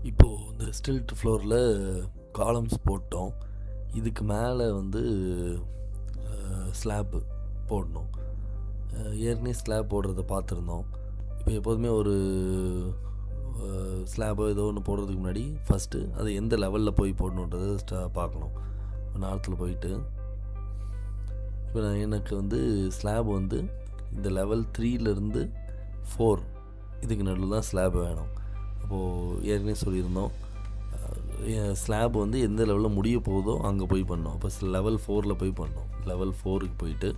இப்போது இந்த ஸ்டில்ட் ஃப்ளோரில் காலம்ஸ் போட்டோம். இதுக்கு மேலே வந்து ஸ்லாப்பு போடணும். ஏற்கனவே ஸ்லாப் போடுறத பார்த்துருந்தோம். இப்போ எப்போதுமே ஒரு ஸ்லாபோ ஏதோ ஒன்று போடுறதுக்கு முன்னாடி ஃபஸ்ட்டு அது எந்த லெவலில் போய் போடணுன்றதை பார்க்கணும். இப்போ நார்த்தில் போயிட்டு இப்போ எனக்கு வந்து ஸ்லாப் வந்து இந்த லெவல் 3லேருந்து 4 இதுக்கு நடுவில் தான் ஸ்லாப் வேணும். அப்போது ஏற்கனவே சொல்லியிருந்தோம், ஸ்லாப் வந்து எந்த லெவலில் முடிய போகுதோ அங்கே போய் பண்ணோம். அப்போ லெவல் 4ல் போய் பண்ணோம். லெவல் 4க்கு போயிட்டு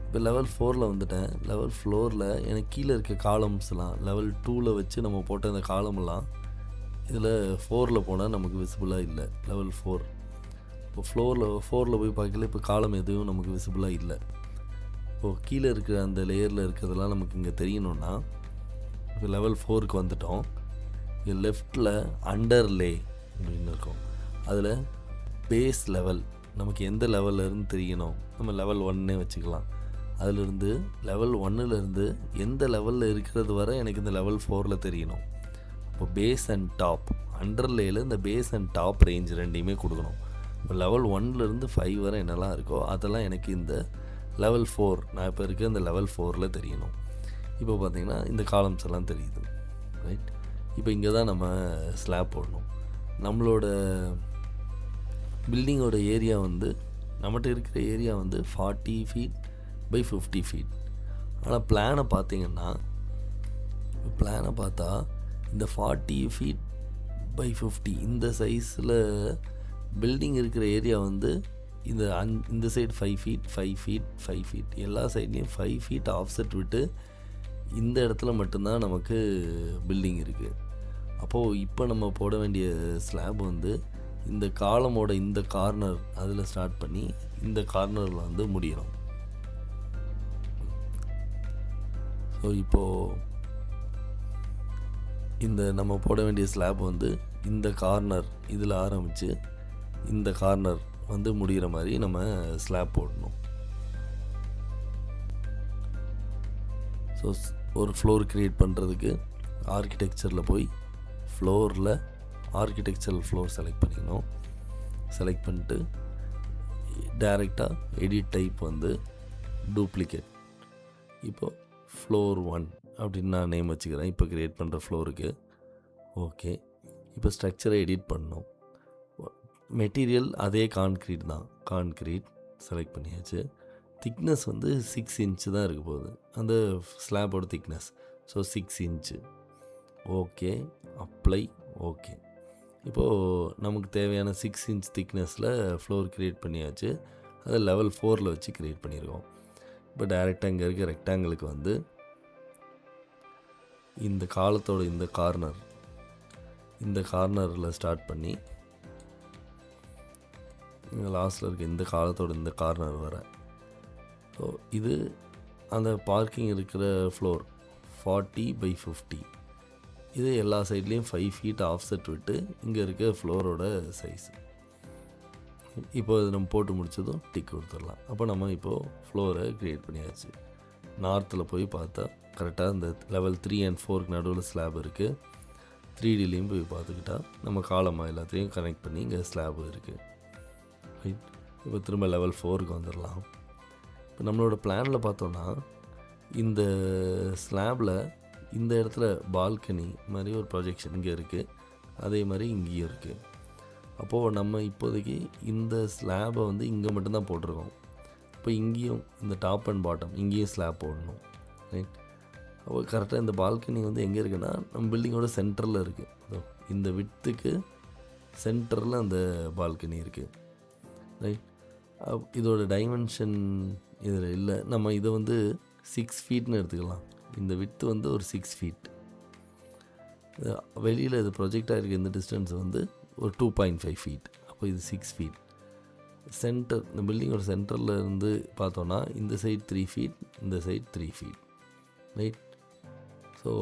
இப்போ லெவல் 4ல் வந்துட்டேன். லெவல் 4ல் எனக்கு கீழே இருக்க காலம்ஸ்லாம் லெவல் 2ல் வச்சு நம்ம போட்ட அந்த காலம்லாம் இதில் 4ல் போனால் நமக்கு விசிபிளாக இல்லை. லெவல் 4 இப்போ 4ல் போய் பார்க்கல, இப்போ காலம் எதுவும் நமக்கு விசிபிளாக இல்லை. இப்போது கீழே இருக்கிற அந்த லேயரில் இருக்கிறதெல்லாம் நமக்கு இங்கே தெரியணுன்னா இப்போ லெவல் 4க்கு வந்துட்டோம். இது லெஃப்டில் அண்டர்லே அப்படின்னு இருக்கும். அதில் பேஸ் லெவல் நமக்கு எந்த லெவலில் இருந்து தெரியணும், நம்ம லெவல் 1 வச்சுக்கலாம். அதிலிருந்து லெவல் 1லேருந்து எந்த லெவலில் இருக்கிறது வரை எனக்கு இந்த லெவல் 4ல் தெரியணும். இப்போ பேஸ் அண்ட் டாப், அண்டர்லேயில் இந்த பேஸ் அண்ட் டாப் ரேஞ்ச் ரெண்டையுமே கொடுக்கணும். இப்போ லெவல் 1லேருந்து 5 வரை என்னெல்லாம் இருக்கோ அதெல்லாம் எனக்கு இந்த லெவல் 4, நான் இப்போ இருக்க இந்த லெவல் 4ல் தெரியணும். இப்போ பார்த்திங்கன்னா இந்த காலம்ஸ் எல்லாம் தெரியுது, ரைட்? இப்போ இங்கே தான் நம்ம ஸ்லாப் போடணும். நம்மளோட பில்டிங்கோட ஏரியா வந்து நம்மகிட்ட இருக்கிற ஏரியா வந்து 40 feet by 50 feet. ஆனால் பிளானை பார்த்தா இந்த 40 feet by 50 இந்த சைஸில் பில்டிங் இருக்கிற ஏரியா வந்து இந்த சைடு 5 feet 5 feet 5 feet எல்லா சைட்லேயும் 5 feet ஆஃப்செட் விட்டு இந்த இடத்துல மட்டும்தான் நமக்கு பில்டிங் இருக்குது. அப்போது இப்போ நம்ம போட வேண்டிய ஸ்லாப் வந்து இந்த காலமோட இந்த கார்னர் அதில் ஸ்டார்ட் பண்ணி இந்த கார்னரில் வந்து முடியணும். ஸோ இப்போது இந்த நம்ம போட வேண்டிய ஸ்லாப் வந்து இந்த கார்னர் இதில் ஆரம்பித்து இந்த கார்னர் வந்து முடிகிற மாதிரி நம்ம ஸ்லாப் போடணும். ஸோ ஒரு ஃப்ளோர் க்ரியேட் பண்ணுறதுக்கு ஆர்கிடெக்சரில் போய் ஃப்ளோரில் ஆர்கிடெக்சரல் ஃப்ளோர் செலக்ட் பண்ணிக்கணும். செலக்ட் பண்ணிட்டு டைரெக்டாக எடிட் டைப் வந்து டூப்ளிகேட். இப்போது ஃப்ளோர் 1 அப்படின்னு நான் நேம் வச்சுக்கிறேன் இப்போ க்ரியேட் பண்ணுற ஃப்ளோருக்கு. ஓகே, இப்போ ஸ்ட்ரக்சரை எடிட் பண்ணணும். மெட்டீரியல் அதே கான்க்ரீட் தான், கான்க்ரீட் செலக்ட் பண்ணியாச்சு. திக்னஸ் வந்து 6 inch தான் இருக்க போகுது அந்த ஸ்லாபோட thickness. So 6 inch. Okay, apply. Okay, இப்போது நமக்கு தேவையான 6 inch திக்னஸில் ஃப்ளோர் க்ரியேட் பண்ணியாச்சு. அதை லெவல் 4ல் வச்சு க்ரியேட் பண்ணியிருக்கோம். இப்போ டைரெக்டாக இங்கே இருக்க ரெக்டாங்கிளுக்கு வந்து இந்த காலத்தோட இந்த கார்னரில் ஸ்டார்ட் பண்ணி இங்கே லாஸ்ட்டில் இருக்க இந்த காலத்தோட இந்த கார்னர் வர. ஸோ இது அந்த பார்க்கிங் இருக்கிற ஃப்ளோர் 40 by 50. இது எல்லா சைட்லேயும் 5 feet ஆஃப்செட் விட்டு இங்கே இருக்க ஃப்ளோரோட சைஸ். இப்போ இது நம்ம போட்டு முடித்ததும் டிக் கொடுத்துடலாம். அப்போ நம்ம இப்போது ஃப்ளோரை க்ரியேட் பண்ணியாச்சு. நார்த்தில் போய் பார்த்தா கரெக்டாக இந்த லெவல் 3 and 4க்கு நடுவில் ஸ்லாப் இருக்குது. 3Dலேயும் போய் பார்த்துக்கிட்டா நம்ம காலமாக எல்லாத்தையும் கனெக்ட் பண்ணி இங்கே ஸ்லாப் இருக்குது, ரைட்? இப்போ திரும்ப லெவல் 4க்கு வந்துடலாம். இப்போ நம்மளோட பிளானில் பார்த்தோன்னா இந்த ஸ்லாபில் இந்த இடத்துல பால்கனி மாதிரி ஒரு ப்ரொஜெக்ஷன் இங்கே இருக்குது, அதே மாதிரி இங்கேயும் இருக்குது. அப்போது நம்ம இப்போதைக்கு இந்த ஸ்லாபை வந்து இங்கே மட்டும்தான் போட்டிருக்கோம். இப்போ இங்கேயும் இந்த டாப் அண்ட் பாட்டம் இங்கேயும் ஸ்லாப் போடணும், ரைட்? அப்போ கரெக்டாக இந்த பால்கனி வந்து எங்கே இருக்குன்னா நம்ம பில்டிங்கோட சென்டரில் இருக்குது. இந்த வித்துக்கு சென்டரில் அந்த பால்கனி இருக்குது, ரைட்? இதோட டைமென்ஷன் இதில் இல்லை. நம்ம இதை வந்து 6 feetனு எடுத்துக்கலாம். இந்த வித்து வந்து ஒரு 6 feet. வெளியில் இது ப்ரொஜெக்ட் ஆகிருக்க இந்த டிஸ்டன்ஸ் வந்து ஒரு 2.5 feet. அப்போ இது 6 feet. சென்டர், இந்த பில்டிங்கோட சென்டரில் இருந்து பார்த்தோன்னா இந்த சைட் 3 feet, இந்த சைட் 3 feet, ரைட்? ஸோ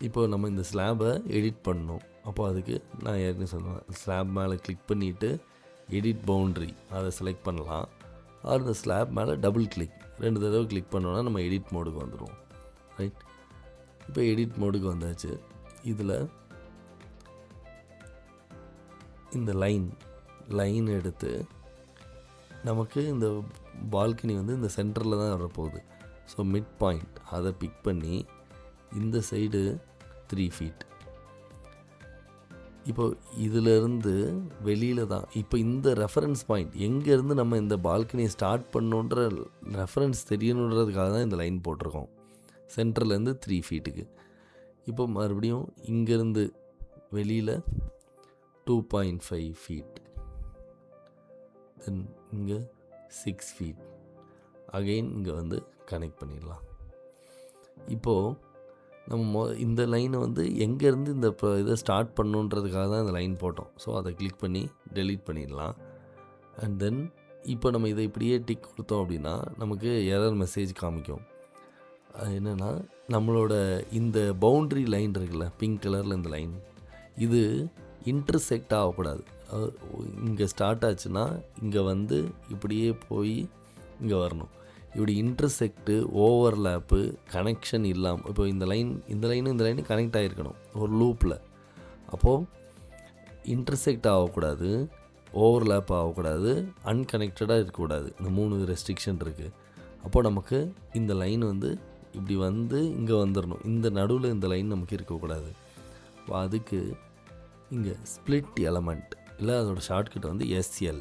இப்போ நம்ம இந்த ஸ்லாபை எடிட் பண்ணணும். அப்போ அதுக்கு நான் ஏற்கனவே சொல்லுவேன், ஸ்லாப் மேலே கிளிக் பண்ணிவிட்டு எடிட் பவுண்ட்ரி அதை செலக்ட் பண்ணலாம். ஆர் இந்த ஸ்லாப் மேலே டபுள் கிளிக் 2 தடவை கிளிக் பண்ணோன்னா நம்ம எடிட் மோடுக்கு வந்துடுவோம், ரைட்? இப்போ எடிட் மோடுக்கு வந்தாச்சு. இதில் இந்த லைன் எடுத்து நமக்கு இந்த பால்கனி வந்து இந்த சென்டரில் தான் வரப்போகுது. ஸோ மிட் பாயிண்ட் அதை பிக் பண்ணி இந்த சைடு 3 ஃபீட். இப்போ இதிலேருந்து வெளியில் தான் இப்போ இந்த ரெஃபரன்ஸ் பாயிண்ட் எங்கேருந்து நம்ம இந்த பால்கனியை ஸ்டார்ட் பண்ணோன்ற ரெஃபரன்ஸ் தெரியணுன்றதுக்காக தான் இந்த லைன் போட்டிருக்கோம். சென்டர்லேருந்து 3 ஃபீட்டுக்கு. இப்போ மறுபடியும் இங்கேருந்து வெளியில் 2.5 ஃபீட், தென் இங்கே 6 ஃபீட், அகெயின் இங்கே வந்து கனெக்ட் பண்ணிடலாம். இப்போது நம்ம இந்த லைனை வந்து எங்கேருந்து இந்த இதை ஸ்டார்ட் பண்ணுன்றதுக்காக தான் இந்த லைன் போட்டோம். ஸோ அதை கிளிக் பண்ணி டெலீட் பண்ணிடலாம். அண்ட் தென் இப்போ நம்ம இதை இப்படியே டிக் கொடுத்தோம் அப்படின்னா நமக்கு எரர் மெசேஜ் காமிக்கும். அது என்னென்னா, நம்மளோட இந்த பவுண்ட்ரி லைன் இருக்குல்ல, பிங்க் கலரில் இந்த லைன், இது இன்டர்செக்ட் ஆகக்கூடாது. இங்கே ஸ்டார்ட் ஆச்சுன்னா இங்கே வந்து இப்படியே போய் இங்கே வரணும். இப்படி இன்டர்செக்ட்டு, ஓவர்லேப்பு, கனெக்ஷன் இல்லாமல், இப்போ இந்த லைனும் கனெக்ட் ஆகிருக்கணும் ஒரு லூப்பில். அப்போது இன்டர்செக்ட் ஆகக்கூடாது, ஓவர்லேப் ஆகக்கூடாது, அன்கனெக்டடாக இருக்கக்கூடாது. இந்த 3 ரெஸ்ட்ரிக்ஷன் இருக்குது. அப்போது நமக்கு இந்த லைன் வந்து இப்படி வந்து இங்கே வந்துடணும். இந்த நடுவில் இந்த லைன் நமக்கு இருக்கக்கூடாது. அதுக்கு இங்கே ஸ்ப்ளிட் எலமெண்ட் இல்லை அதோட ஷார்ட்கட் வந்து SL,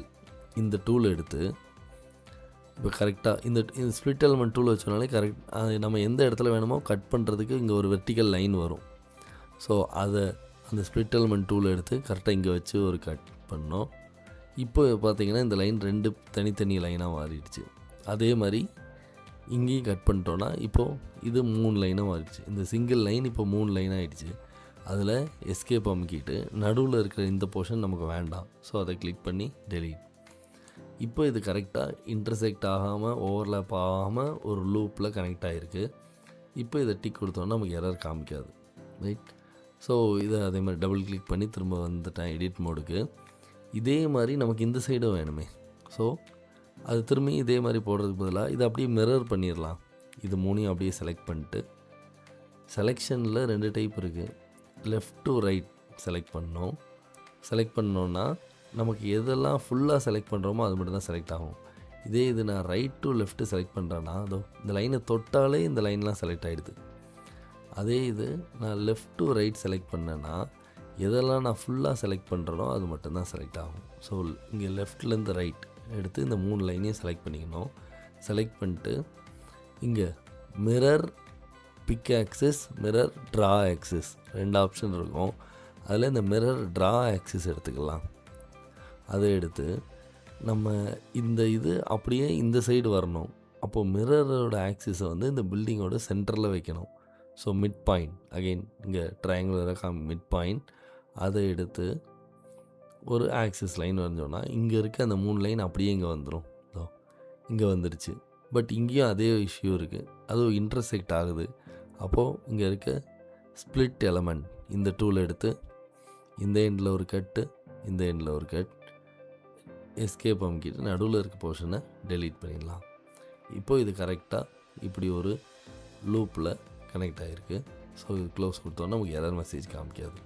இந்த டூல் எடுத்து இப்போ கரெக்டாக இந்த ஸ்ப்ளிட் எலமெண்ட் டூல் வச்சோனாலே கரெக்ட் நம்ம எந்த இடத்துல வேணுமோ கட் பண்ணுறதுக்கு இங்கே ஒரு வெர்டிக்கல் லைன் வரும். ஸோ அதை அந்த ஸ்ப்ளிட் எலமெண்ட் டூல் எடுத்து கரெக்டாக இங்கே வச்சு ஒரு கட் பண்ணோம். இப்போ பார்த்திங்கன்னா இந்த லைன் 2 தனித்தனி லைனாக மாறிடுச்சு. அதே மாதிரி இங்கேயும் கட் பண்ணிட்டோன்னா இப்போது இது 3 லைனாக மாறிடுச்சு. இந்த சிங்கிள் லைன் இப்போ 3 லைனாக ஆகிடுச்சு. அதில் எஸ்கேப் அமுக்கிட்டு நடுவில் இருக்கிற இந்த போர்ஷன் நமக்கு வேண்டாம். ஸோ அதை கிளிக் பண்ணி டெலீட். இப்போ இது கரெக்டாக இன்டர்செக்ட் ஆகாமல், ஓவர்லேப் ஆகாமல் ஒரு லூப்பில் கனெக்ட் ஆகிருக்கு. இப்போ இதை டிக் கொடுத்தோன்னா நமக்கு எரர் காமிக்காது, ரைட்? ஸோ இதை அதே மாதிரி டபுள் கிளிக் பண்ணி திரும்ப வந்துட்டேன் எடிட் மோடுக்கு. இதே மாதிரி நமக்கு இந்த சைடும் வேணுமே. ஸோ அது திரும்பி இதே மாதிரி போடுறதுக்கு பதிலாக இதை அப்படியே மிரர் பண்ணிடலாம். இது 3ஐயும் அப்படியே செலக்ட் பண்ணிட்டு, செலெக்ஷனில் 2 டைப் இருக்குது. லெஃப்ட் டு ரைட் செலக்ட் பண்ணோம். செலக்ட் பண்ணோன்னா நமக்கு எதெல்லாம் ஃபுல்லாக செலக்ட் பண்ணுறோமோ அது மட்டும் தான் செலக்ட் ஆகும். இதே இது நான் ரைட் டு லெஃப்ட்டு செலக்ட் பண்ணுறேன்னா அதோ இந்த லைனை தொட்டாலே இந்த லைன்லாம் செலக்ட் ஆகிடுது. அதே இது நான் லெஃப்ட் டு ரைட் செலக்ட் பண்ணேன்னா எதெல்லாம் நான் ஃபுல்லாக செலக்ட் பண்ணுறனோ அது மட்டும்தான் செலக்ட் ஆகும். ஸோ இங்கே லெஃப்ட்லேருந்து ரைட் எடுத்து இந்த 3 லைனையும் செலக்ட் பண்ணிக்கணும். செலக்ட் பண்ணிட்டு இங்கே mirror pick axis, mirror draw axis 2 option இருக்கும். அதில் இந்த மிரர் ட்ரா ஆக்சிஸ் எடுத்துக்கலாம். அதை எடுத்து நம்ம இந்த இது அப்படியே இந்த சைடு வரணும். அப்போது மிரரோட ஆக்சிஸை வந்து இந்த பில்டிங்கோட சென்டரில் வைக்கணும். ஸோ மிட் பாயிண்ட் அகெயின் இங்கே ட்ரையாங்குலராக மிட் பாயிண்ட், அதை எடுத்து ஒரு ஆக்சிஸ் லைன் வரைஞ்சோன்னா இங்கே இருக்க அந்த 3 லைன் அப்படியே இங்கே வந்துடும். ஸோ இங்கே வந்துடுச்சு. பட் இங்கேயும் அதே இஷ்யூ இருக்குது, அதுவும் இன்டர்செக்ட் ஆகுது. அப்போது இங்கே இருக்க ஸ்ப்ளிட் எலமெண்ட் இந்த டூல் எடுத்து இந்த எண்டில் ஒரு கட்டு, இந்த எண்டில் ஒரு கட், எஸ்கேப் அமுக்கிட்டு நடுவில் இருக்க போர்ஷனை டெலீட் பண்ணிடலாம். இப்போது இது கரெக்டாக இப்படி ஒரு லூப்பில் கனெக்ட் ஆகிருக்கு. ஸோ இது க்ளோஸ் கொடுத்தோன்னா நமக்கு எரர் மெசேஜ் காமிக்காது.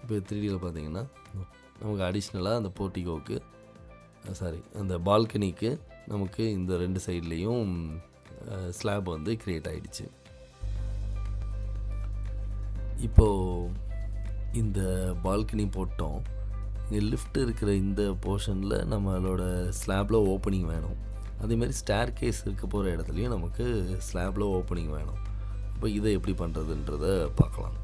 இப்போ 3Dயில் பார்த்தீங்கன்னா நமக்கு அடிஷ்னலாக அந்த போர்ட்டிகோவுக்கு அந்த பால்கனிக்கு நமக்கு இந்த 2 சைட்லேயும் ஸ்லாப் வந்து க்ரியேட் ஆகிடுச்சு. இப்போது இந்த பால்கனி போட்டோம். இங்கே லிஃப்ட் இருக்கிற இந்த போர்ஷனில் நம்மளோட ஸ்லாப்பில் ஓப்பனிங் வேணும். அதேமாதிரி ஸ்டேர் கேஸ் இருக்க போகிற இடத்துலையும் நமக்கு ஸ்லாப்பில் ஓப்பனிங் வேணும். இப்போ இதை எப்படி பண்ணுறதுன்றதை பார்க்கலாம்.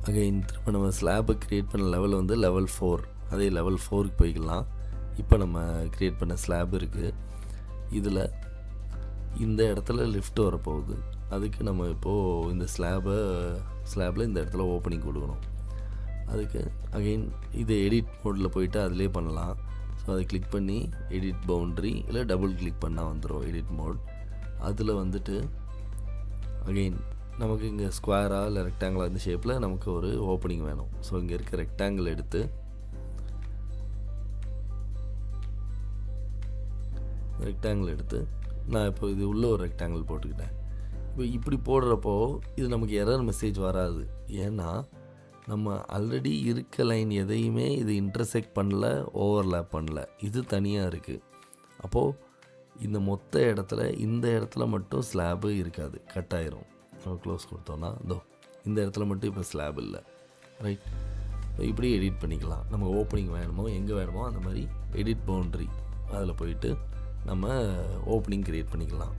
அகைன் திரும்ப நம்ம ஸ்லாப்பை க்ரியேட் பண்ண லெவல் வந்து லெவல் 4, அதே லெவல் 4க்கு போய்க்கலாம். இப்போ நம்ம க்ரியேட் பண்ண ஸ்லாப் இருக்குது. இதில் இந்த இடத்துல லிஃப்ட் வரப்போகுது. அதுக்கு நம்ம இப்போது இந்த ஸ்லாப்பில் இந்த இடத்துல ஓப்பனிங் கொடுக்கணும். அதுக்கு அகெயின் இது எடிட் மோடில் போயிட்டு அதிலே பண்ணலாம். ஸோ அதை கிளிக் பண்ணி எடிட் பவுண்ட்ரி இல்லை டபுள் கிளிக் பண்ணால் வந்துடும் எடிட் மோட். அதில் வந்துட்டு அகெயின் நமக்கு இங்கே ஸ்கொயராக இல்லை ரெக்டாங்கிளாக இந்த ஷேப்பில் நமக்கு ஒரு ஓப்பனிங் வேணும். ஸோ இங்கே இருக்க ரெக்டாங்கிள் எடுத்து நான் இப்போ இது உள்ள ஒரு ரெக்டாங்கிள் போட்டுக்கிட்டேன். இப்போ இப்படி போடுறப்போ இது நமக்கு எரர் மெசேஜ் வராது. ஏன்னா நம்ம ஆல்ரெடி இருக்க லைன் எதையுமே இது இன்டர்செக்ட் பண்ணல, ஓவர்லேப் பண்ணல. இது தனியாக இருக்குது. அப்போது இந்த மொத்த இடத்துல இந்த இடத்துல மட்டும் ஸ்லாபு இருக்காது, கட் ஆயிரும். நம்ம க்ளோஸ் கொடுத்தோன்னா இந்த இடத்துல மட்டும் இப்போ ஸ்லாப் இல்லை. ரைட், இப்படி எடிட் பண்ணிக்கலாம். நம்ம ஓப்பனிங் வேணுமோ எங்கே வேணுமோ அந்த மாதிரி எடிட் பவுண்ட்ரி அதில் போயிட்டு நம்ம ஓப்பனிங் க்ரியேட் பண்ணிக்கலாம்.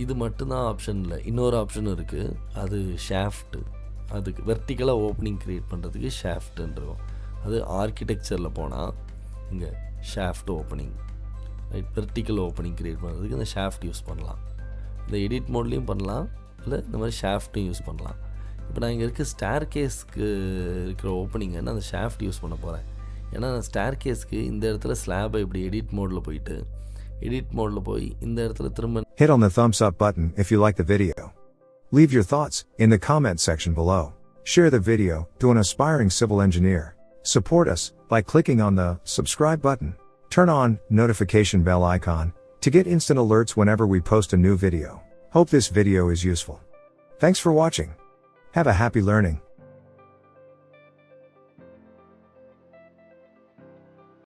இது மட்டும்தான் ஆப்ஷன் இல்லை, இன்னொரு ஆப்ஷனும் இருக்குது. அது ஷாஃப்ட்டு. அதுக்கு வெர்டிக்கலாக ஓப்பனிங் க்ரியேட் பண்ணுறதுக்கு ஷாஃப்ட்டுன்றோம். அது ஆர்கிடெக்சரில் போனால் இங்கே shaft opening, right, vertical opening create பண்ணுறதுக்கு இந்த ஷாஃப்ட் யூஸ் பண்ணலாம். இந்த எடிட் மோட்லேயும் பண்ணலாம், இல்லை இந்த மாதிரி ஷாஃப்ட்டும் யூஸ் பண்ணலாம். இப்போ நான் இங்கே இருக்க ஸ்டேர் கேஸ்க்கு இருக்கிற ஓப்பனிங்கை நான் அந்த ஷாஃப்ட் யூஸ் பண்ண போகிறேன். ஏன்னா நான் ஸ்டேர் கேஸ்க்கு இந்த இடத்துல ஸ்லாபை இப்படி எடிட் மோடில் போயிட்டு இந்த இடத்துல திரும்ப hit on the thumbs up button if you like the video. Leave your thoughts in the comment section below. Share the video to an aspiring civil engineer. Support us by clicking on the subscribe button. Turn on notification bell icon to get instant alerts whenever we post a new video. Hope this video is useful. Thanks for watching. Have a happy learning.